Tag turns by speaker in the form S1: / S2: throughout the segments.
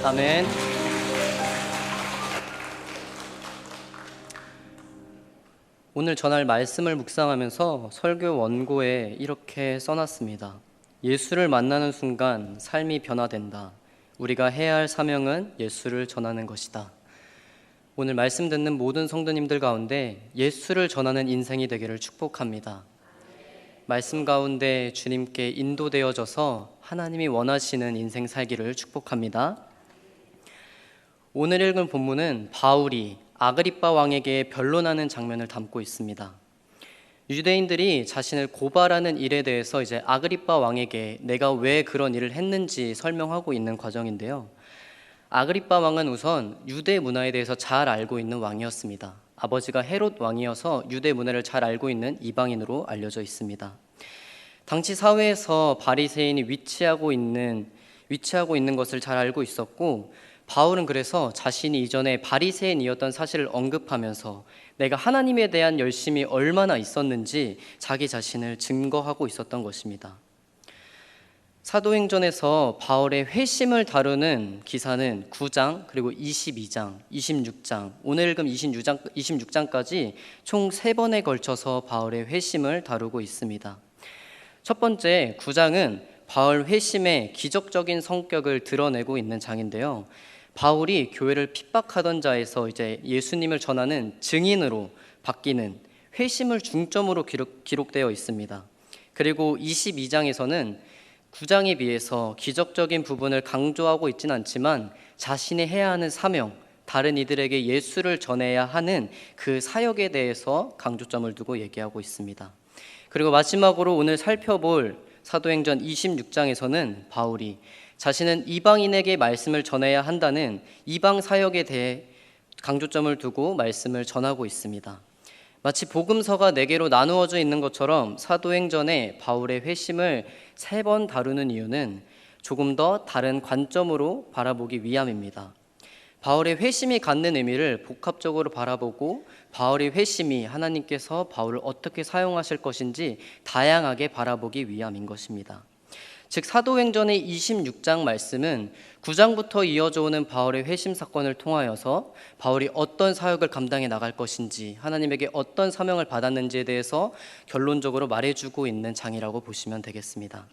S1: 아멘. 오늘 전할 말씀을 묵상하면서 설교 원고에 이렇게 써놨습니다. 예수를 만나는 순간 삶이 변화된다. 우리가 해야 할 사명은 예수를 전하는 것이다. 오늘 말씀 듣는 모든 성도님들 가운데 예수를 전하는 인생이 되기를 축복합니다. 말씀 가운데 주님께 인도되어져서 하나님이 원하시는 인생 살기를 축복합니다. 오늘 읽은 본문은 바울이 아그리빠 왕에게 변론하는 장면을 담고 있습니다. 유대인들이 자신을 고발하는 일에 대해서 이제 아그리빠 왕에게 내가 왜 그런 일을 했는지 설명하고 있는 과정인데요. 아그리빠 왕은 우선 유대 문화에 대해서 잘 알고 있는 왕이었습니다. 아버지가 헤롯 왕이어서 유대 문화를 잘 알고 있는 이방인으로 알려져 있습니다. 당시 사회에서 바리새인이 위치하고 있는 것을 잘 알고 있었고, 바울은 그래서 자신이 이전에 바리새인이었던 사실을 언급하면서 내가 하나님에 대한 열심이 얼마나 있었는지 자기 자신을 증거하고 있었던 것입니다. 사도행전에서 바울의 회심을 다루는 기사는 9장, 그리고 22장, 26장, 오늘 읽은 26장까지 총 3번에 걸쳐서 바울의 회심을 다루고 있습니다. 첫 번째 9장은 바울 회심의 기적적인 성격을 드러내고 있는 장인데요. 바울이 교회를 핍박하던 자에서 이제 예수님을 전하는 증인으로 바뀌는 회심을 중점으로 기록되어 있습니다. 그리고 22장에서는 9장에 비해서 기적적인 부분을 강조하고 있지는 않지만 자신이 해야 하는 사명, 다른 이들에게 예수를 전해야 하는 그 사역에 대해서 강조점을 두고 얘기하고 있습니다. 그리고 마지막으로 오늘 살펴볼 사도행전 26장에서는 바울이 자신은 이방인에게 말씀을 전해야 한다는 이방 사역에 대해 강조점을 두고 말씀을 전하고 있습니다. 마치 복음서가 4개로 나누어져 있는 것처럼 사도행전에 바울의 회심을 3번 다루는 이유는 조금 더 다른 관점으로 바라보기 위함입니다. 바울의 회심이 갖는 의미를 복합적으로 바라보고 바울의 회심이 하나님께서 바울을 어떻게 사용하실 것인지 다양하게 바라보기 위함인 것입니다. 즉 사도행전의 26장 말씀은 9장부터 이어져 오는 바울의 회심 사건을 통하여서 바울이 어떤 사역을 감당해 나갈 것인지, 하나님에게 어떤 사명을 받았는지에 대해서 결론적으로 말해주고 있는 장이라고 보시면 되겠습니다.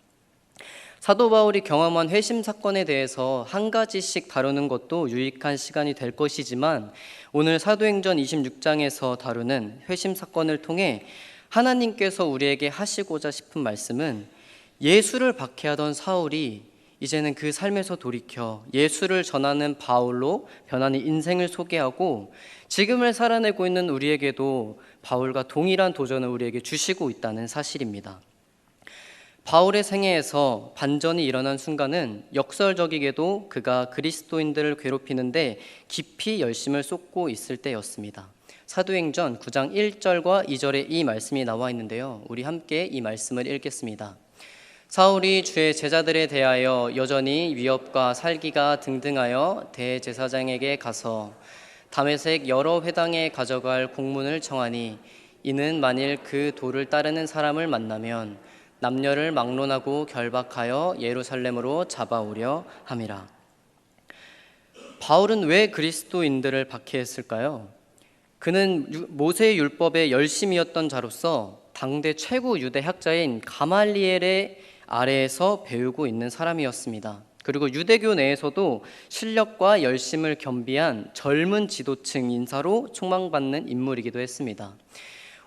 S1: 사도 바울이 경험한 회심 사건에 대해서 한 가지씩 다루는 것도 유익한 시간이 될 것이지만, 오늘 사도행전 26장에서 다루는 회심 사건을 통해 하나님께서 우리에게 하시고자 싶은 말씀은 예수를 박해하던 사울이 이제는 그 삶에서 돌이켜 예수를 전하는 바울로 변하는 인생을 소개하고, 지금을 살아내고 있는 우리에게도 바울과 동일한 도전을 우리에게 주시고 있다는 사실입니다. 바울의 생애에서 반전이 일어난 순간은 역설적이게도 그가 그리스도인들을 괴롭히는데 깊이 열심을 쏟고 있을 때였습니다. 사도행전 9장 1절과 2절에 이 말씀이 나와 있는데요, 우리 함께 이 말씀을 읽겠습니다. 사울이 주의 제자들에 대하여 여전히 위협과 살기가 등등하여 대제사장에게 가서 다메섹 여러 회당에 가져갈 공문을 청하니, 이는 만일 그 도를 따르는 사람을 만나면 남녀를 막론하고 결박하여 예루살렘으로 잡아오려 함이라. 바울은 왜 그리스도인들을 박해했을까요? 그는 모세의 율법에 열심이었던 자로서 당대 최고 유대 학자인 가말리엘의 아래에서 배우고 있는 사람이었습니다. 그리고 유대교 내에서도 실력과 열심을 겸비한 젊은 지도층 인사로 촉망받는 인물이기도 했습니다.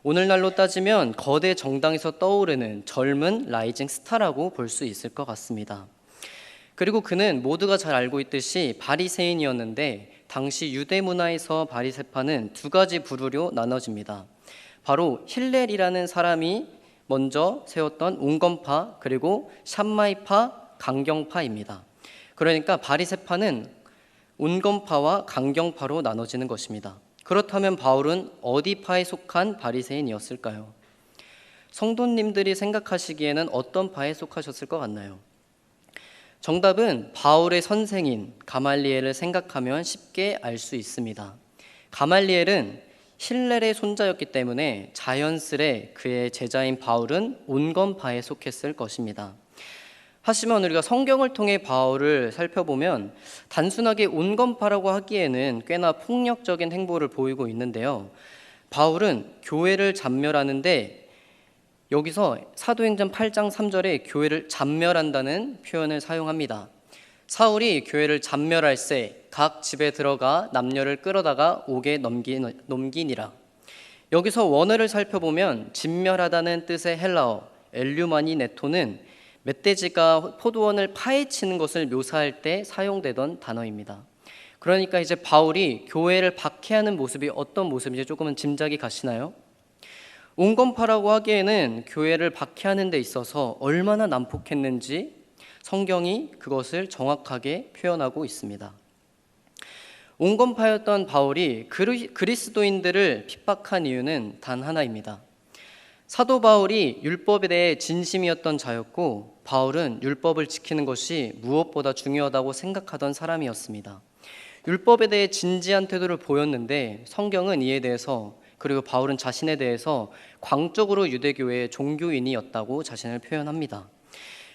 S1: 오늘날로 따지면 거대 정당에서 떠오르는 젊은 라이징 스타라고 볼 수 있을 것 같습니다. 그리고 그는 모두가 잘 알고 있듯이 바리새인이었는데, 당시 유대 문화에서 바리새파는 2가지 부류로 나눠집니다. 바로 힐렐이라는 사람이 먼저 세웠던 온건파, 그리고 샴마이파, 강경파입니다. 그러니까 바리새파는 온건파와 강경파로 나눠지는 것입니다. 그렇다면 바울은 어디 파에 속한 바리새인이었을까요? 성도님들이 생각하시기에는 어떤 파에 속하셨을 것 같나요? 정답은 바울의 선생인 가말리엘을 생각하면 쉽게 알 수 있습니다. 가말리엘은 힐렐의 손자였기 때문에 자연스레 그의 제자인 바울은 온건파에 속했을 것입니다. 하지만 우리가 성경을 통해 바울을 살펴보면 단순하게 온건파라고 하기에는 꽤나 폭력적인 행보를 보이고 있는데요. 바울은 교회를 잔멸하는데 여기서 사도행전 8장 3절에 교회를 잔멸한다는 표현을 사용합니다. 사울이 교회를 잔멸할세 각 집에 들어가 남녀를 끌어다가 옥에 넘기니라. 여기서 원어를 살펴보면 진멸하다는 뜻의 헬라어 엘류마니네토는 멧돼지가 포도원을 파헤치는 것을 묘사할 때 사용되던 단어입니다. 그러니까 이제 바울이 교회를 박해하는 모습이 어떤 모습인지 조금은 짐작이 가시나요? 온건파라고 하기에는 교회를 박해하는 데 있어서 얼마나 난폭했는지 성경이 그것을 정확하게 표현하고 있습니다. 온건파였던 바울이 그리스도인들을 핍박한 이유는 단 하나입니다. 사도 바울이 율법에 대해 진심이었던 자였고 바울은 율법을 지키는 것이 무엇보다 중요하다고 생각하던 사람이었습니다. 율법에 대해 진지한 태도를 보였는데 성경은 이에 대해서 그리고 바울은 자신에 대해서 광적으로 유대교회의 종교인이었다고 자신을 표현합니다.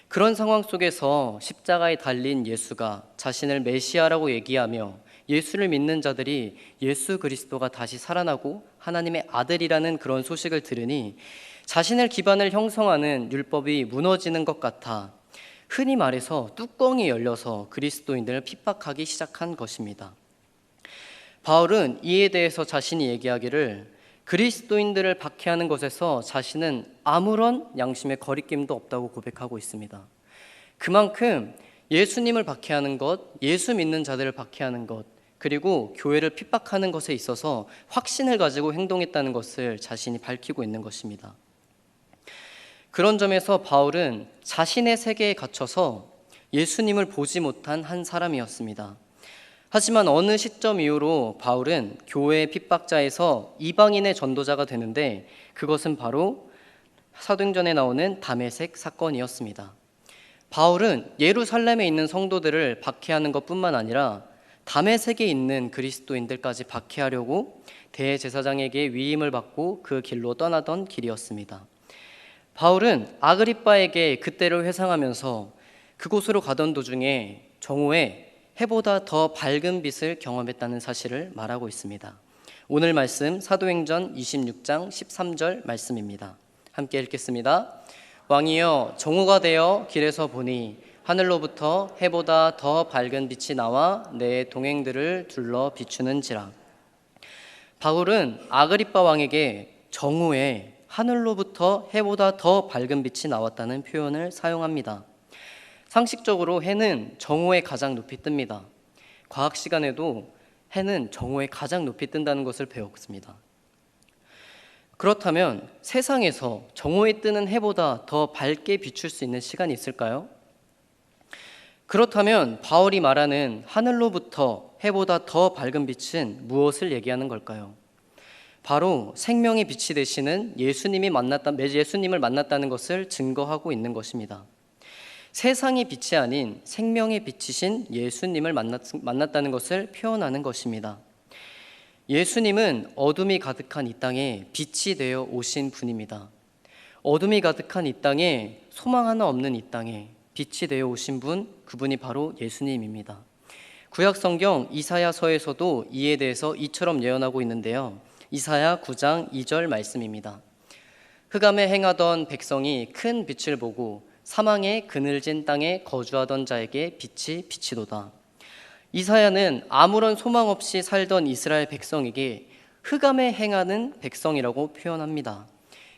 S1: 그런 상황 속에서 십자가에 달린 예수가 자신을 메시아라고 얘기하며 예수를 믿는 자들이 예수 그리스도가 다시 살아나고 하나님의 아들이라는 그런 소식을 들으니 자신의 기반을 형성하는 율법이 무너지는 것 같아 흔히 말해서 뚜껑이 열려서 그리스도인들을 핍박하기 시작한 것입니다. 바울은 이에 대해서 자신이 얘기하기를 그리스도인들을 박해하는 것에서 자신은 아무런 양심의 거리낌도 없다고 고백하고 있습니다. 그만큼 예수님을 박해하는 것, 예수 믿는 자들을 박해하는 것, 그리고 교회를 핍박하는 것에 있어서 확신을 가지고 행동했다는 것을 자신이 밝히고 있는 것입니다. 그런 점에서 바울은 자신의 세계에 갇혀서 예수님을 보지 못한 한 사람이었습니다. 하지만 어느 시점 이후로 바울은 교회의 핍박자에서 이방인의 전도자가 되는데 그것은 바로 사도행전에 나오는 다메섹 사건이었습니다. 바울은 예루살렘에 있는 성도들을 박해하는 것뿐만 아니라 다메섹에 있는 그리스도인들까지 박해하려고 대제사장에게 위임을 받고 그 길로 떠나던 길이었습니다. 바울은 아그리빠에게 그때를 회상하면서 그곳으로 가던 도중에 정오에 해보다 더 밝은 빛을 경험했다는 사실을 말하고 있습니다. 오늘 말씀 사도행전 26장 13절 말씀입니다. 함께 읽겠습니다. 왕이여 정오가 되어 길에서 보니 하늘로부터 해보다 더 밝은 빛이 나와 내 동행들을 둘러 비추는지라. 바울은 아그리빠 왕에게 정오에 하늘로부터 해보다 더 밝은 빛이 나왔다는 표현을 사용합니다. 상식적으로 해는 정오에 가장 높이 뜹니다. 과학 시간에도 해는 정오에 가장 높이 뜬다는 것을 배웠습니다. 그렇다면 세상에서 정오에 뜨는 해보다 더 밝게 비출 수 있는 시간이 있을까요? 그렇다면 바울이 말하는 하늘로부터 해보다 더 밝은 빛은 무엇을 얘기하는 걸까요? 바로 생명의 빛이 되시는 예수님을 만났다는 것을 증거하고 있는 것입니다. 세상의 빛이 아닌 생명의 빛이신 예수님을 만났다는 것을 표현하는 것입니다. 예수님은 어둠이 가득한 이 땅에 빛이 되어 오신 분입니다. 어둠이 가득한 이 땅에 소망 하나 없는 이 땅에 빛이 되어 오신 분, 그분이 바로 예수님입니다. 구약 성경 이사야서에서도 이에 대해서 이처럼 예언하고 있는데요. 이사야 9장 2절 말씀입니다. 흑암에 행하던 백성이 큰 빛을 보고 사망의 그늘진 땅에 거주하던 자에게 빛이 비치도다. 이사야는 아무런 소망 없이 살던 이스라엘 백성에게 흑암에 행하는 백성이라고 표현합니다.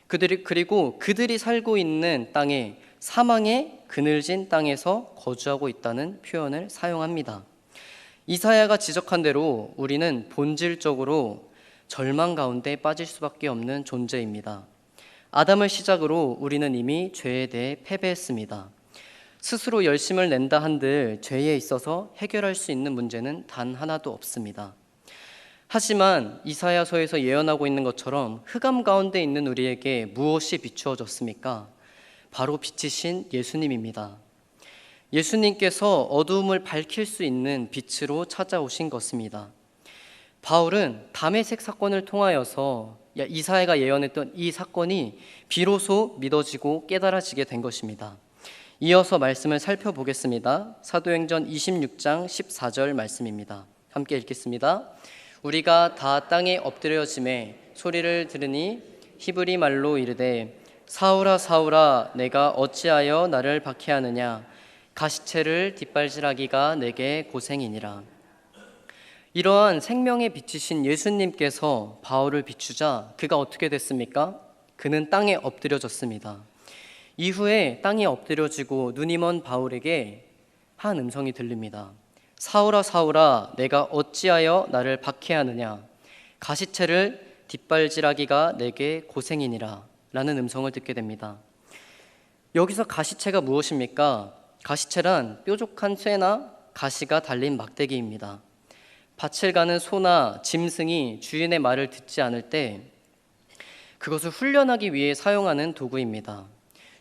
S1: 그리고 그들이 살고 있는 땅에 사망의 그늘진 땅에서 거주하고 있다는 표현을 사용합니다. 이사야가 지적한 대로 우리는 본질적으로 절망 가운데 빠질 수밖에 없는 존재입니다. 아담을 시작으로 우리는 이미 죄에 대해 패배했습니다. 스스로 열심을 낸다 한들 죄에 있어서 해결할 수 있는 문제는 단 하나도 없습니다. 하지만 이사야서에서 예언하고 있는 것처럼 흑암 가운데 있는 우리에게 무엇이 비추어졌습니까? 바로 빛이신 예수님입니다. 예수님께서 어두움을 밝힐 수 있는 빛으로 찾아오신 것입니다. 바울은 다메섹 사건을 통하여서 이사야가 예언했던 이 사건이 비로소 믿어지고 깨달아지게 된 것입니다. 이어서 말씀을 살펴보겠습니다. 사도행전 26장 14절 말씀입니다. 함께 읽겠습니다. 우리가 다 땅에 엎드려짐에 소리를 들으니 히브리 말로 이르되 사울아 사울아 내가 어찌하여 나를 박해하느냐 가시체를 뒷발질하기가 내게 고생이니라. 이러한 생명의 빛이신 예수님께서 바울을 비추자 그가 어떻게 됐습니까? 그는 땅에 엎드려졌습니다. 이후에 땅에 엎드려지고 눈이 먼 바울에게 한 음성이 들립니다. 사울아 사울아 내가 어찌하여 나를 박해하느냐 가시체를 뒷발질하기가 내게 고생이니라 라는 음성을 듣게 됩니다. 여기서 가시체가 무엇입니까? 가시체란 뾰족한 쇠나 가시가 달린 막대기입니다. 밭을 가는 소나 짐승이 주인의 말을 듣지 않을 때 그것을 훈련하기 위해 사용하는 도구입니다.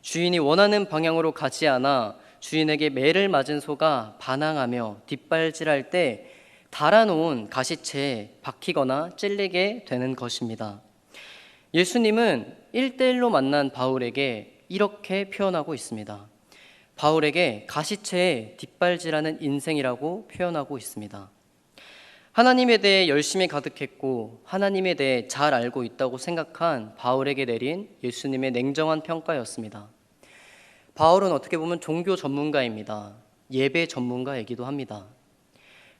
S1: 주인이 원하는 방향으로 가지 않아 주인에게 매를 맞은 소가 반항하며 뒷발질할 때 달아놓은 가시체에 박히거나 찔리게 되는 것입니다. 예수님은 1대1로 만난 바울에게 이렇게 표현하고 있습니다. 바울에게 가시체에 뒷발질하는 인생이라고 표현하고 있습니다. 하나님에 대해 열심히 가득했고 하나님에 대해 잘 알고 있다고 생각한 바울에게 내린 예수님의 냉정한 평가였습니다. 바울은 어떻게 보면 종교 전문가입니다. 예배 전문가이기도 합니다.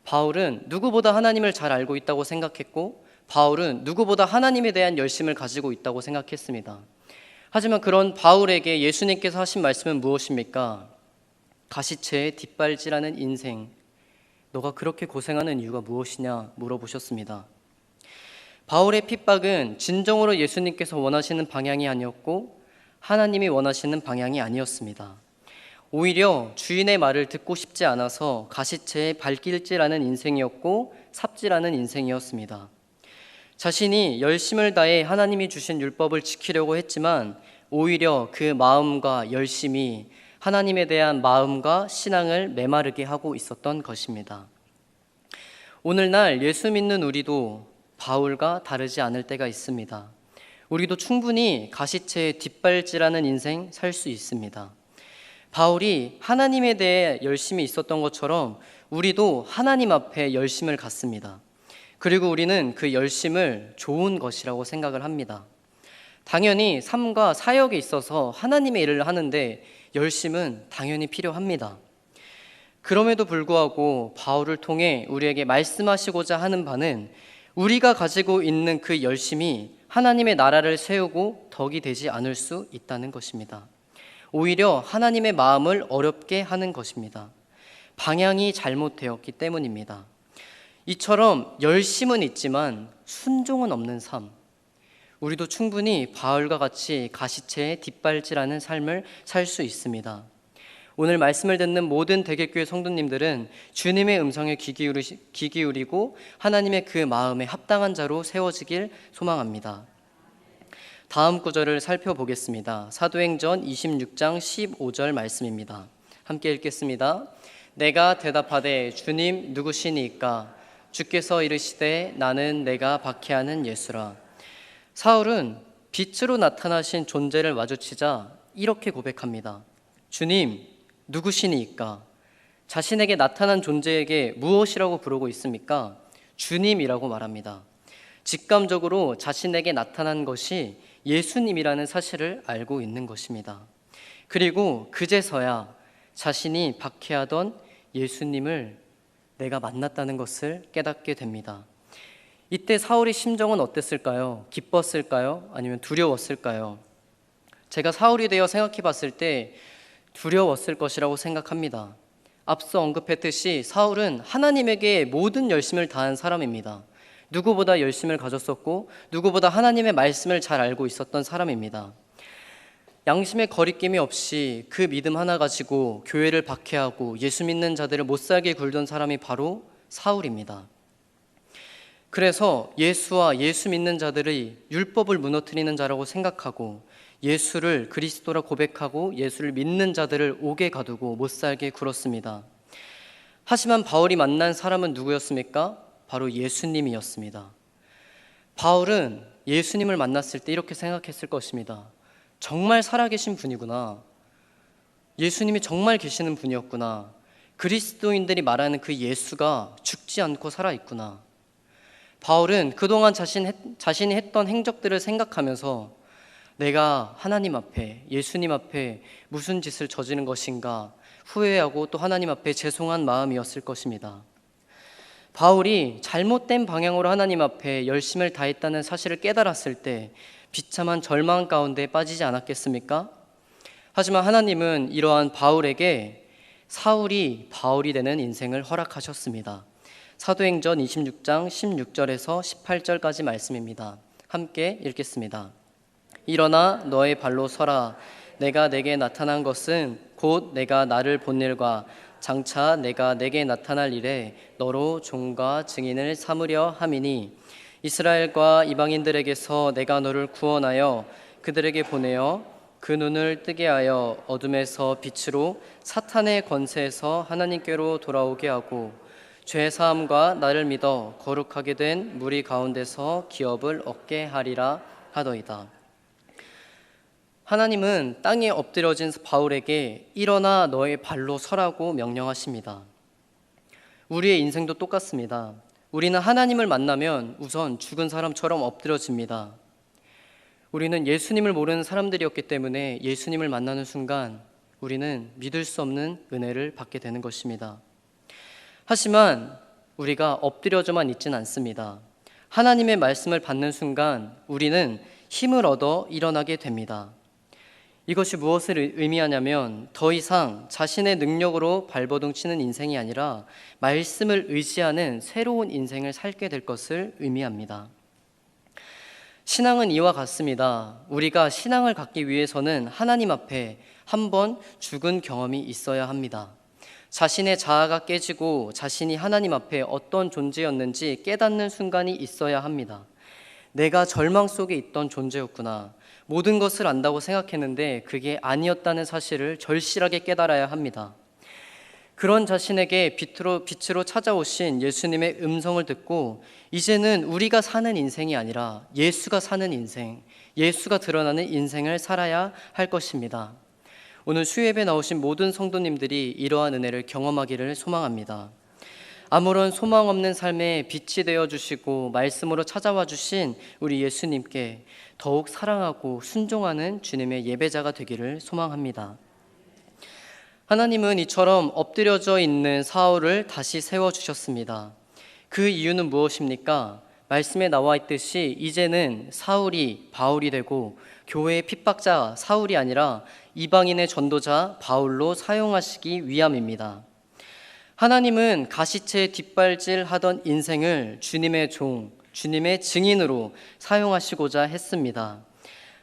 S1: 바울은 누구보다 하나님을 잘 알고 있다고 생각했고 바울은 누구보다 하나님에 대한 열심을 가지고 있다고 생각했습니다. 하지만 그런 바울에게 예수님께서 하신 말씀은 무엇입니까? 가시체에 뒷발질하는 인생, 너가 그렇게 고생하는 이유가 무엇이냐 물어보셨습니다. 바울의 핍박은 진정으로 예수님께서 원하시는 방향이 아니었고 하나님이 원하시는 방향이 아니었습니다. 오히려 주인의 말을 듣고 싶지 않아서 가시체에 발길질하는 인생이었고 삽질하는 인생이었습니다. 자신이 열심을 다해 하나님이 주신 율법을 지키려고 했지만 오히려 그 마음과 열심이 하나님에 대한 마음과 신앙을 메마르게 하고 있었던 것입니다. 오늘날 예수 믿는 우리도 바울과 다르지 않을 때가 있습니다. 우리도 충분히 가시체에 뒷발질하는 인생 살 수 있습니다. 바울이 하나님에 대해 열심히 있었던 것처럼 우리도 하나님 앞에 열심을 갖습니다. 그리고 우리는 그 열심을 좋은 것이라고 생각을 합니다. 당연히 삶과 사역에 있어서 하나님의 일을 하는데 열심은 당연히 필요합니다. 그럼에도 불구하고 바울을 통해 우리에게 말씀하시고자 하는 바는 우리가 가지고 있는 그 열심이 하나님의 나라를 세우고 덕이 되지 않을 수 있다는 것입니다. 오히려 하나님의 마음을 어렵게 하는 것입니다. 방향이 잘못되었기 때문입니다. 이처럼 열심은 있지만 순종은 없는 삶, 우리도 충분히 바울과 같이 가시체에 뒷발질하는 삶을 살 수 있습니다. 오늘 말씀을 듣는 모든 대개교회 성도님들은 주님의 음성에 귀 기울이고 하나님의 그 마음에 합당한 자로 세워지길 소망합니다. 다음 구절을 살펴보겠습니다. 사도행전 26장 15절 말씀입니다. 함께 읽겠습니다. 내가 대답하되 주님 누구시니까? 주께서 이르시되 나는 내가 박해하는 예수라. 사울은 빛으로 나타나신 존재를 마주치자 이렇게 고백합니다. 주님 누구시니까? 자신에게 나타난 존재에게 무엇이라고 부르고 있습니까? 주님이라고 말합니다. 직감적으로 자신에게 나타난 것이 예수님이라는 사실을 알고 있는 것입니다. 그리고 그제서야 자신이 박해하던 예수님을 내가 만났다는 것을 깨닫게 됩니다. 이때 사울의 심정은 어땠을까요? 기뻤을까요? 아니면 두려웠을까요? 제가 사울이 되어 생각해 봤을 때 두려웠을 것이라고 생각합니다. 앞서 언급했듯이 사울은 하나님에게 모든 열심을 다한 사람입니다. 누구보다 열심을 가졌었고 누구보다 하나님의 말씀을 잘 알고 있었던 사람입니다. 양심의 거리낌이 없이 그 믿음 하나 가지고 교회를 박해하고 예수 믿는 자들을 못살게 굴던 사람이 바로 사울입니다. 그래서 예수와 예수 믿는 자들의 율법을 무너뜨리는 자라고 생각하고 예수를 그리스도라 고백하고 예수를 믿는 자들을 옥에 가두고 못살게 굴었습니다. 하지만 바울이 만난 사람은 누구였습니까? 바로 예수님이었습니다. 바울은 예수님을 만났을 때 이렇게 생각했을 것입니다. 정말 살아계신 분이구나. 예수님이 정말 계시는 분이었구나. 그리스도인들이 말하는 그 예수가 죽지 않고 살아있구나. 바울은 그동안 자신이 했던 행적들을 생각하면서 내가 하나님 앞에, 예수님 앞에 무슨 짓을 저지른 것인가 후회하고 또 하나님 앞에 죄송한 마음이었을 것입니다. 바울이 잘못된 방향으로 하나님 앞에 열심을 다했다는 사실을 깨달았을 때 비참한 절망 가운데 빠지지 않았겠습니까? 하지만 하나님은 이러한 바울에게 사울이 바울이 되는 인생을 허락하셨습니다. 사도행전 26장 16절에서 18절까지 말씀입니다. 함께 읽겠습니다. 일어나 너의 발로 서라. 내가 내게 나타난 것은 곧 내가 나를 본 일과 장차 내가 내게 나타날 일에 너로 종과 증인을 삼으려 함이니 이스라엘과 이방인들에게서 내가 너를 구원하여 그들에게 보내어 그 눈을 뜨게 하여 어둠에서 빛으로 사탄의 권세에서 하나님께로 돌아오게 하고 죄 사함과 나를 믿어 거룩하게 된 무리 가운데서 기업을 얻게 하리라 하더이다. 하나님은 땅에 엎드려진 바울에게 일어나 너의 발로 서라고 명령하십니다. 우리의 인생도 똑같습니다. 우리는 하나님을 만나면 우선 죽은 사람처럼 엎드려집니다. 우리는 예수님을 모르는 사람들이었기 때문에 예수님을 만나는 순간 우리는 믿을 수 없는 은혜를 받게 되는 것입니다. 하지만 우리가 엎드려져만 있진 않습니다. 하나님의 말씀을 받는 순간 우리는 힘을 얻어 일어나게 됩니다. 이것이 무엇을 의미하냐면 더 이상 자신의 능력으로 발버둥 치는 인생이 아니라 말씀을 의지하는 새로운 인생을 살게 될 것을 의미합니다. 신앙은 이와 같습니다. 우리가 신앙을 갖기 위해서는 하나님 앞에 한번 죽은 경험이 있어야 합니다. 자신의 자아가 깨지고 자신이 하나님 앞에 어떤 존재였는지 깨닫는 순간이 있어야 합니다. 내가 절망 속에 있던 존재였구나. 모든 것을 안다고 생각했는데 그게 아니었다는 사실을 절실하게 깨달아야 합니다. 그런 자신에게 빛으로 찾아오신 예수님의 음성을 듣고 이제는 우리가 사는 인생이 아니라 예수가 사는 인생, 예수가 드러나는 인생을 살아야 할 것입니다. 오늘 수요예배 나오신 모든 성도님들이 이러한 은혜를 경험하기를 소망합니다. 아무런 소망 없는 삶에 빛이 되어주시고 말씀으로 찾아와 주신 우리 예수님께 더욱 사랑하고 순종하는 주님의 예배자가 되기를 소망합니다. 하나님은 이처럼 엎드려져 있는 사울을 다시 세워주셨습니다. 그 이유는 무엇입니까? 말씀에 나와 있듯이 이제는 사울이 바울이 되고 교회의 핍박자 사울이 아니라 이방인의 전도자 바울로 사용하시기 위함입니다. 하나님은 가시채 뒷발질 하던 인생을 주님의 종, 주님의 증인으로 사용하시고자 했습니다.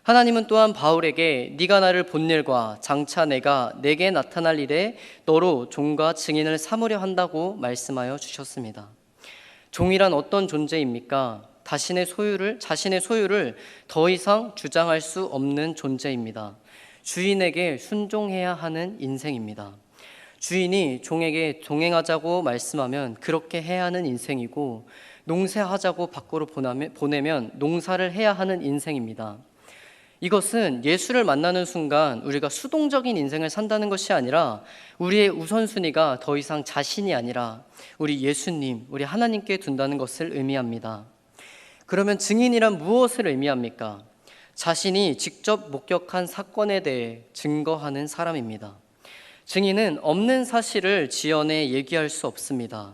S1: 하나님은 또한 바울에게 네가 나를 본 일과 장차 내가 내게 나타날 일에 너로 종과 증인을 삼으려 한다고 말씀하여 주셨습니다. 종이란 어떤 존재입니까? 자신의 소유를 더 이상 주장할 수 없는 존재입니다. 주인에게 순종해야 하는 인생입니다. 주인이 종에게 동행하자고 말씀하면 그렇게 해야 하는 인생이고 농사하자고 밖으로 보내면 농사를 해야 하는 인생입니다. 이것은 예수를 만나는 순간 우리가 수동적인 인생을 산다는 것이 아니라 우리의 우선순위가 더 이상 자신이 아니라 우리 예수님, 우리 하나님께 둔다는 것을 의미합니다. 그러면 증인이란 무엇을 의미합니까? 자신이 직접 목격한 사건에 대해 증거하는 사람입니다. 증인은 없는 사실을 지어내 얘기할 수 없습니다.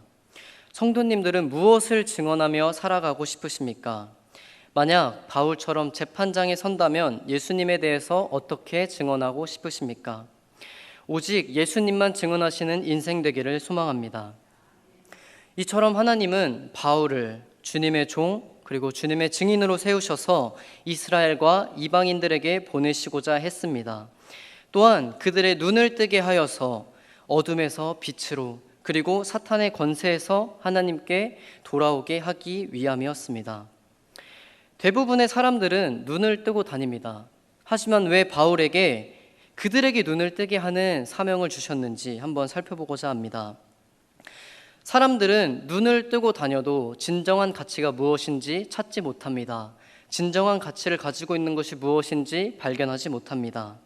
S1: 성도님들은 무엇을 증언하며 살아가고 싶으십니까? 만약 바울처럼 재판장에 선다면 예수님에 대해서 어떻게 증언하고 싶으십니까? 오직 예수님만 증언하시는 인생 되기를 소망합니다. 이처럼 하나님은 바울을 주님의 종 그리고 주님의 증인으로 세우셔서 이스라엘과 이방인들에게 보내시고자 했습니다. 또한 그들의 눈을 뜨게 하여서 어둠에서 빛으로 그리고 사탄의 권세에서 하나님께 돌아오게 하기 위함이었습니다. 대부분의 사람들은 눈을 뜨고 다닙니다. 하지만 왜 바울에게 그들에게 눈을 뜨게 하는 사명을 주셨는지 한번 살펴보고자 합니다. 사람들은 눈을 뜨고 다녀도 진정한 가치가 무엇인지 찾지 못합니다. 진정한 가치를 가지고 있는 것이 무엇인지 발견하지 못합니다.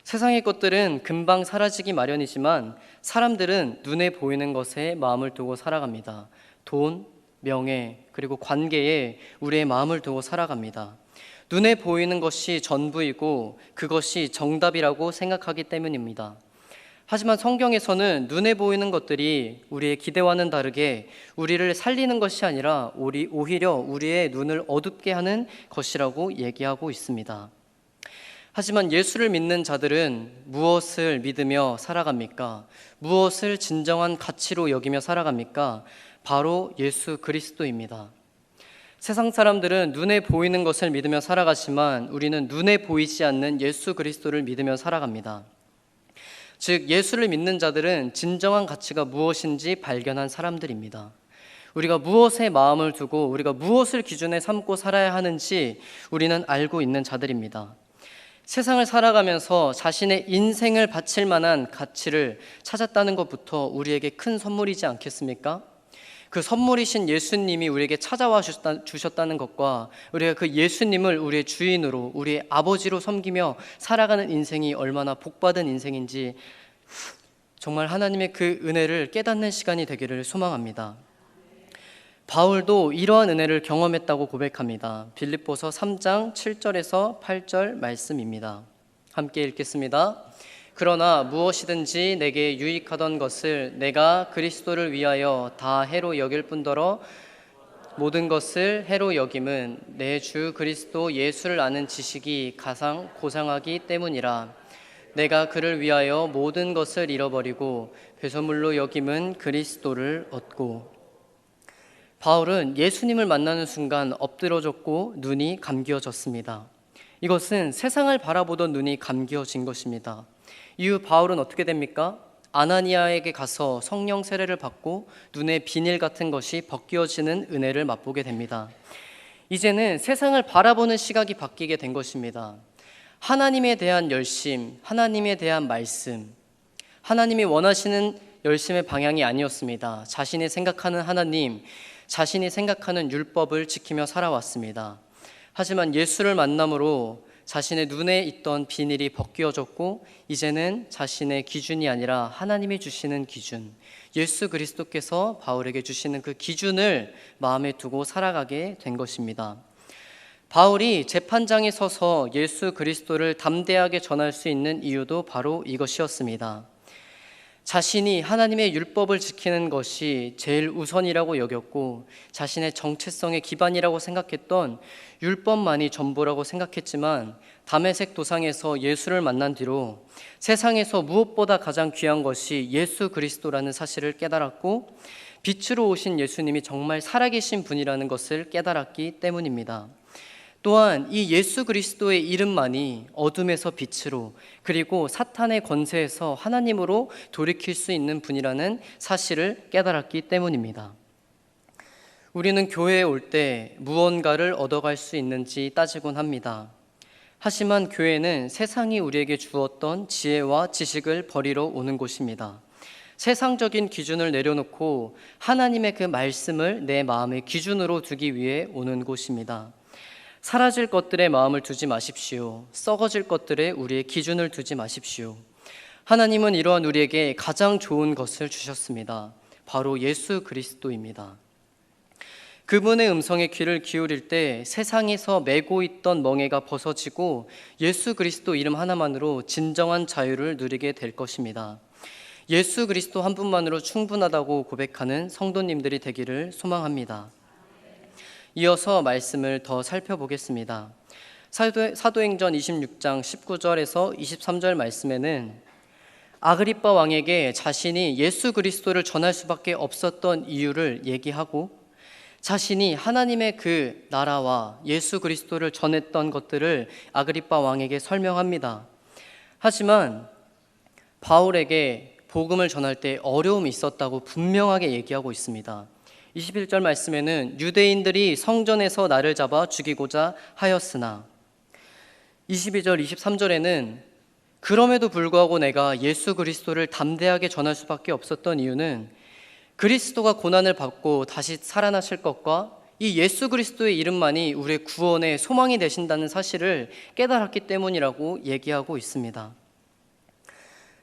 S1: 세상의 것들은 금방 사라지기 마련이지만 사람들은 눈에 보이는 것에 마음을 두고 살아갑니다. 돈, 명예, 그리고 관계에 우리의 마음을 두고 살아갑니다. 눈에 보이는 것이 전부이고 그것이 정답이라고 생각하기 때문입니다. 하지만 성경에서는 눈에 보이는 것들이 우리의 기대와는 다르게 우리를 살리는 것이 아니라 오히려 우리의 눈을 어둡게 하는 것이라고 얘기하고 있습니다. 하지만 예수를 믿는 자들은 무엇을 믿으며 살아갑니까? 무엇을 진정한 가치로 여기며 살아갑니까? 바로 예수 그리스도입니다. 세상 사람들은 눈에 보이는 것을 믿으며 살아가지만 우리는 눈에 보이지 않는 예수 그리스도를 믿으며 살아갑니다. 즉, 예수를 믿는 자들은 진정한 가치가 무엇인지 발견한 사람들입니다. 우리가 무엇에 마음을 두고 우리가 무엇을 기준에 삼고 살아야 하는지 우리는 알고 있는 자들입니다. 세상을 살아가면서 자신의 인생을 바칠 만한 가치를 찾았다는 것부터 우리에게 큰 선물이지 않겠습니까? 그 선물이신 예수님이 우리에게 찾아와 주셨다는 것과 우리가 그 예수님을 우리의 주인으로, 우리의 아버지로 섬기며 살아가는 인생이 얼마나 복받은 인생인지 정말 하나님의 그 은혜를 깨닫는 시간이 되기를 소망합니다. 바울도 이러한 은혜를 경험했다고 고백합니다. 빌립보서 3장 7절에서 8절 말씀입니다. 함께 읽겠습니다. 그러나 무엇이든지 내게 유익하던 것을 내가 그리스도를 위하여 다 해로 여길 뿐더러 모든 것을 해로 여김은 내 주 그리스도 예수를 아는 지식이 가장 고상하기 때문이라. 내가 그를 위하여 모든 것을 잃어버리고 배설물로 여김은 그리스도를 얻고. 바울은 예수님을 만나는 순간 엎드러졌고 눈이 감기어졌습니다. 이것은 세상을 바라보던 눈이 감기어진 것입니다. 이후 바울은 어떻게 됩니까? 아나니아에게 가서 성령 세례를 받고 눈의 비닐 같은 것이 벗겨지는 은혜를 맛보게 됩니다. 이제는 세상을 바라보는 시각이 바뀌게 된 것입니다. 하나님에 대한 열심, 하나님에 대한 말씀, 하나님이 원하시는 열심의 방향이 아니었습니다. 자신이 생각하는 하나님, 자신이 생각하는 율법을 지키며 살아왔습니다. 하지만 예수를 만남으로 자신의 눈에 있던 비닐이 벗겨졌고 이제는 자신의 기준이 아니라 하나님이 주시는 기준, 예수 그리스도께서 바울에게 주시는 그 기준을 마음에 두고 살아가게 된 것입니다. 바울이 재판장에 서서 예수 그리스도를 담대하게 전할 수 있는 이유도 바로 이것이었습니다. 자신이 하나님의 율법을 지키는 것이 제일 우선이라고 여겼고 자신의 정체성의 기반이라고 생각했던 율법만이 전부라고 생각했지만 다메섹 도상에서 예수를 만난 뒤로 세상에서 무엇보다 가장 귀한 것이 예수 그리스도라는 사실을 깨달았고 빛으로 오신 예수님이 정말 살아계신 분이라는 것을 깨달았기 때문입니다. 또한 이 예수 그리스도의 이름만이 어둠에서 빛으로 그리고 사탄의 권세에서 하나님으로 돌이킬 수 있는 분이라는 사실을 깨달았기 때문입니다. 우리는 교회에 올 때 무언가를 얻어갈 수 있는지 따지곤 합니다. 하지만 교회는 세상이 우리에게 주었던 지혜와 지식을 버리러 오는 곳입니다. 세상적인 기준을 내려놓고 하나님의 그 말씀을 내 마음의 기준으로 두기 위해 오는 곳입니다. 사라질 것들에 마음을 두지 마십시오. 썩어질 것들에 우리의 기준을 두지 마십시오. 하나님은 이러한 우리에게 가장 좋은 것을 주셨습니다. 바로 예수 그리스도입니다. 그분의 음성에 귀를 기울일 때 세상에서 메고 있던 멍에가 벗어지고 예수 그리스도 이름 하나만으로 진정한 자유를 누리게 될 것입니다. 예수 그리스도 한 분만으로 충분하다고 고백하는 성도님들이 되기를 소망합니다. 이어서 말씀을 더 살펴보겠습니다. 사도행전 26장 19절에서 23절 말씀에는 아그리빠 왕에게 자신이 예수 그리스도를 전할 수밖에 없었던 이유를 얘기하고 자신이 하나님의 그 나라와 예수 그리스도를 전했던 것들을 아그리빠 왕에게 설명합니다. 하지만 바울에게 복음을 전할 때 어려움이 있었다고 분명하게 얘기하고 있습니다. 21절 말씀에는 유대인들이 성전에서 나를 잡아 죽이고자 하였으나 22절 23절에는 그럼에도 불구하고 내가 예수 그리스도를 담대하게 전할 수밖에 없었던 이유는 그리스도가 고난을 받고 다시 살아나실 것과 이 예수 그리스도의 이름만이 우리의 구원의 소망이 되신다는 사실을 깨달았기 때문이라고 얘기하고 있습니다.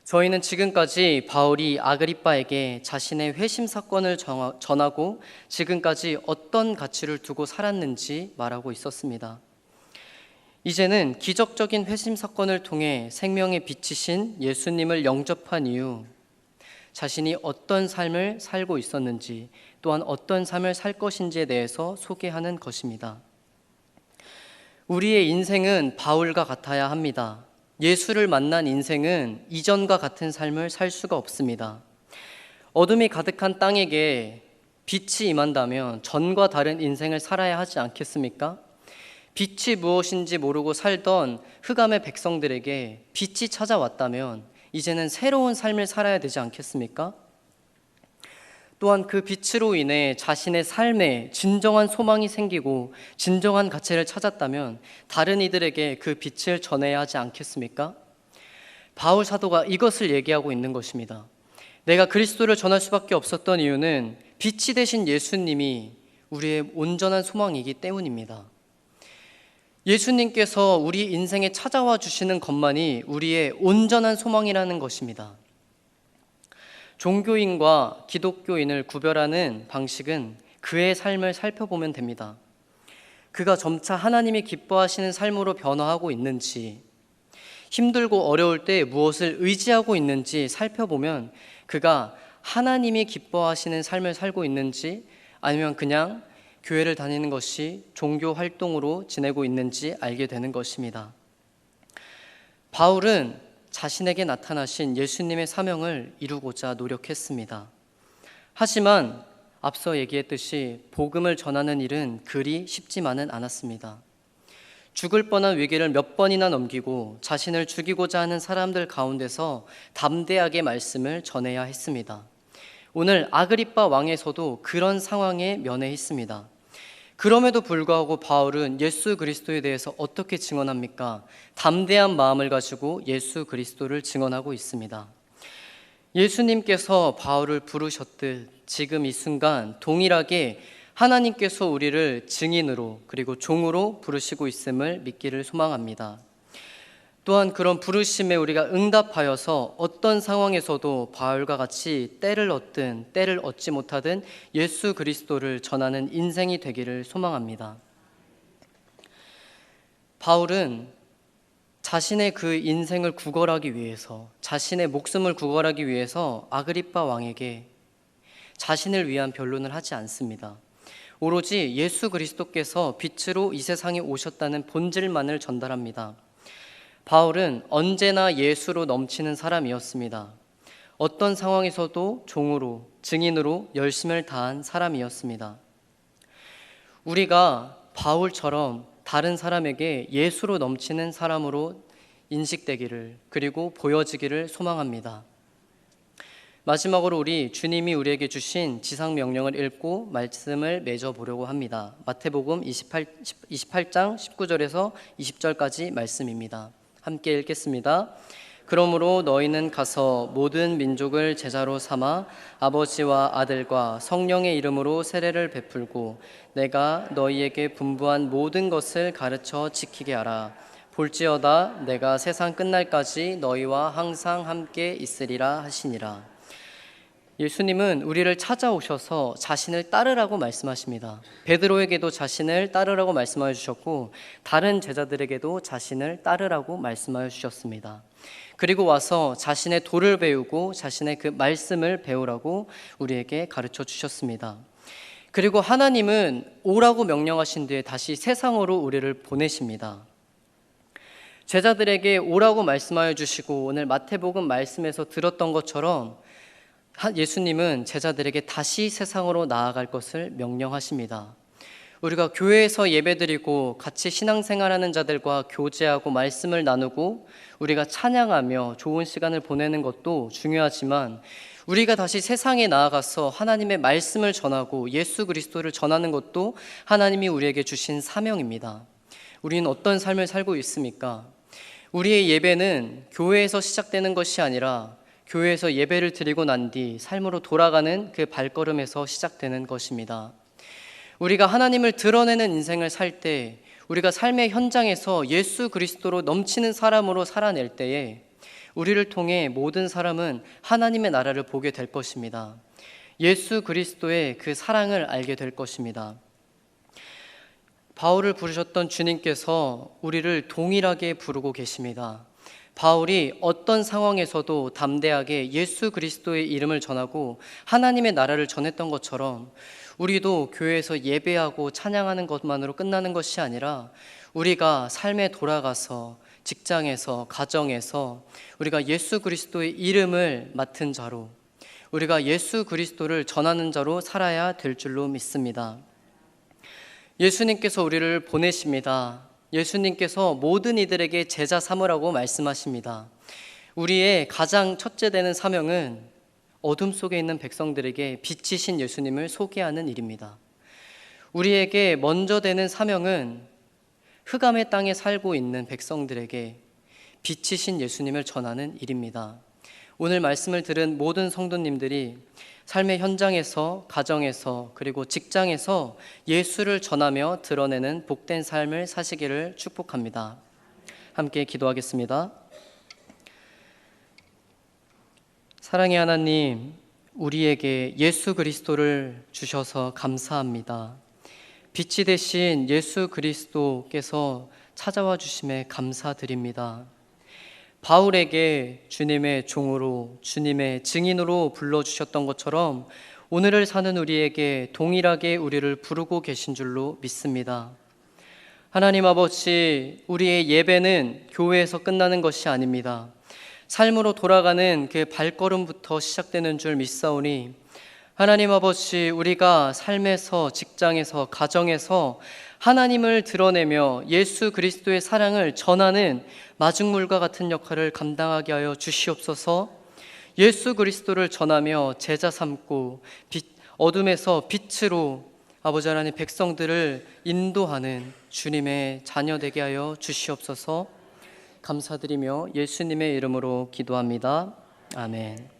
S1: 저희는 지금까지 바울이 아그리빠에게 자신의 회심 사건을 전하고 지금까지 어떤 가치를 두고 살았는지 말하고 있었습니다. 이제는 기적적인 회심 사건을 통해 생명의 빛이신 예수님을 영접한 이후 자신이 어떤 삶을 살고 있었는지, 또한 어떤 삶을 살 것인지에 대해서 소개하는 것입니다. 우리의 인생은 바울과 같아야 합니다. 예수를 만난 인생은 이전과 같은 삶을 살 수가 없습니다. 어둠이 가득한 땅에게 빛이 임한다면 전과 다른 인생을 살아야 하지 않겠습니까? 빛이 무엇인지 모르고 살던 흑암의 백성들에게 빛이 찾아왔다면 이제는 새로운 삶을 살아야 되지 않겠습니까? 또한 그 빛으로 인해 자신의 삶에 진정한 소망이 생기고 진정한 가치를 찾았다면 다른 이들에게 그 빛을 전해야 하지 않겠습니까? 바울 사도가 이것을 얘기하고 있는 것입니다. 내가 그리스도를 전할 수밖에 없었던 이유는 빛이 되신 예수님이 우리의 온전한 소망이기 때문입니다. 예수님께서 우리 인생에 찾아와 주시는 것만이 우리의 온전한 소망이라는 것입니다. 종교인과 기독교인을 구별하는 방식은 그의 삶을 살펴보면 됩니다. 그가 점차 하나님이 기뻐하시는 삶으로 변화하고 있는지, 힘들고 어려울 때 무엇을 의지하고 있는지 살펴보면 그가 하나님이 기뻐하시는 삶을 살고 있는지, 아니면 그냥 교회를 다니는 것이 종교 활동으로 지내고 있는지 알게 되는 것입니다. 바울은 자신에게 나타나신 예수님의 사명을 이루고자 노력했습니다. 하지만 앞서 얘기했듯이 복음을 전하는 일은 그리 쉽지만은 않았습니다. 죽을 뻔한 위기를 몇 번이나 넘기고 자신을 죽이고자 하는 사람들 가운데서 담대하게 말씀을 전해야 했습니다. 오늘 아그리빠 왕에서도 그런 상황에 면해 있습니다. 그럼에도 불구하고 바울은 예수 그리스도에 대해서 어떻게 증언합니까? 담대한 마음을 가지고 예수 그리스도를 증언하고 있습니다. 예수님께서 바울을 부르셨듯 지금 이 순간 동일하게 하나님께서 우리를 증인으로 그리고 종으로 부르시고 있음을 믿기를 소망합니다. 또한 그런 부르심에 우리가 응답하여서 어떤 상황에서도 바울과 같이 때를 얻든 때를 얻지 못하든 예수 그리스도를 전하는 인생이 되기를 소망합니다. 바울은 자신의 그 인생을 구걸하기 위해서, 자신의 목숨을 구걸하기 위해서 아그리빠 왕에게 자신을 위한 변론을 하지 않습니다. 오로지 예수 그리스도께서 빛으로 이 세상에 오셨다는 본질만을 전달합니다. 바울은 언제나 예수로 넘치는 사람이었습니다. 어떤 상황에서도 종으로, 증인으로 열심을 다한 사람이었습니다. 우리가 바울처럼 다른 사람에게 예수로 넘치는 사람으로 인식되기를, 그리고 보여지기를 소망합니다. 마지막으로 우리 주님이 우리에게 주신 지상 명령을 읽고 말씀을 맺어 보려고 합니다. 마태복음 28장 19절에서 20절까지 말씀입니다. 함께 읽겠습니다. 그러므로 너희는 가서 모든 민족을 제자로 삼아 아버지와 아들과 성령의 이름으로 세례를 베풀고 내가 너희에게 분부한 모든 것을 가르쳐 지키게 하라. 볼지어다 내가 세상 끝날까지 너희와 항상 함께 있으리라 하시니라. 예수님은 우리를 찾아오셔서 자신을 따르라고 말씀하십니다. 베드로에게도 자신을 따르라고 말씀하여 주셨고 다른 제자들에게도 자신을 따르라고 말씀하여 주셨습니다. 그리고 와서 자신의 도를 배우고 자신의 그 말씀을 배우라고 우리에게 가르쳐 주셨습니다. 그리고 하나님은 오라고 명령하신 뒤에 다시 세상으로 우리를 보내십니다. 제자들에게 오라고 말씀하여 주시고 오늘 마태복음 말씀에서 들었던 것처럼 예수님은 제자들에게 다시 세상으로 나아갈 것을 명령하십니다. 우리가 교회에서 예배드리고 같이 신앙생활하는 자들과 교제하고 말씀을 나누고 우리가 찬양하며 좋은 시간을 보내는 것도 중요하지만 우리가 다시 세상에 나아가서 하나님의 말씀을 전하고 예수 그리스도를 전하는 것도 하나님이 우리에게 주신 사명입니다. 우리는 어떤 삶을 살고 있습니까? 우리의 예배는 교회에서 시작되는 것이 아니라 교회에서 예배를 드리고 난 뒤 삶으로 돌아가는 그 발걸음에서 시작되는 것입니다. 우리가 하나님을 드러내는 인생을 살 때, 우리가 삶의 현장에서 예수 그리스도로 넘치는 사람으로 살아낼 때에 우리를 통해 모든 사람은 하나님의 나라를 보게 될 것입니다. 예수 그리스도의 그 사랑을 알게 될 것입니다. 바울을 부르셨던 주님께서 우리를 동일하게 부르고 계십니다. 바울이 어떤 상황에서도 담대하게 예수 그리스도의 이름을 전하고 하나님의 나라를 전했던 것처럼 우리도 교회에서 예배하고 찬양하는 것만으로 끝나는 것이 아니라 우리가 삶에 돌아가서 직장에서, 가정에서 우리가 예수 그리스도의 이름을 맡은 자로, 우리가 예수 그리스도를 전하는 자로 살아야 될 줄로 믿습니다. 예수님께서 우리를 보내십니다. 예수님께서 모든 이들에게 제자 삼으라고 말씀하십니다. 우리의 가장 첫째 되는 사명은 어둠 속에 있는 백성들에게 빛이신 예수님을 소개하는 일입니다. 우리에게 먼저 되는 사명은 흑암의 땅에 살고 있는 백성들에게 빛이신 예수님을 전하는 일입니다. 오늘 말씀을 들은 모든 성도님들이 삶의 현장에서, 가정에서, 그리고 직장에서 예수를 전하며 드러내는 복된 삶을 사시기를 축복합니다. 함께 기도하겠습니다. 사랑의 하나님, 우리에게 예수 그리스도를 주셔서 감사합니다. 빛이 되신 예수 그리스도께서 찾아와 주심에 감사드립니다. 바울에게 주님의 종으로, 주님의 증인으로 불러주셨던 것처럼 오늘을 사는 우리에게 동일하게 우리를 부르고 계신 줄로 믿습니다. 하나님 아버지, 우리의 예배는 교회에서 끝나는 것이 아닙니다. 삶으로 돌아가는 그 발걸음부터 시작되는 줄 믿사오니 하나님 아버지, 우리가 삶에서, 직장에서, 가정에서 하나님을 드러내며 예수 그리스도의 사랑을 전하는 마중물과 같은 역할을 감당하게 하여 주시옵소서. 예수 그리스도를 전하며 제자 삼고 어둠에서 빛으로 아버지 하나님 백성들을 인도하는 주님의 자녀 되게 하여 주시옵소서. 감사드리며 예수님의 이름으로 기도합니다. 아멘.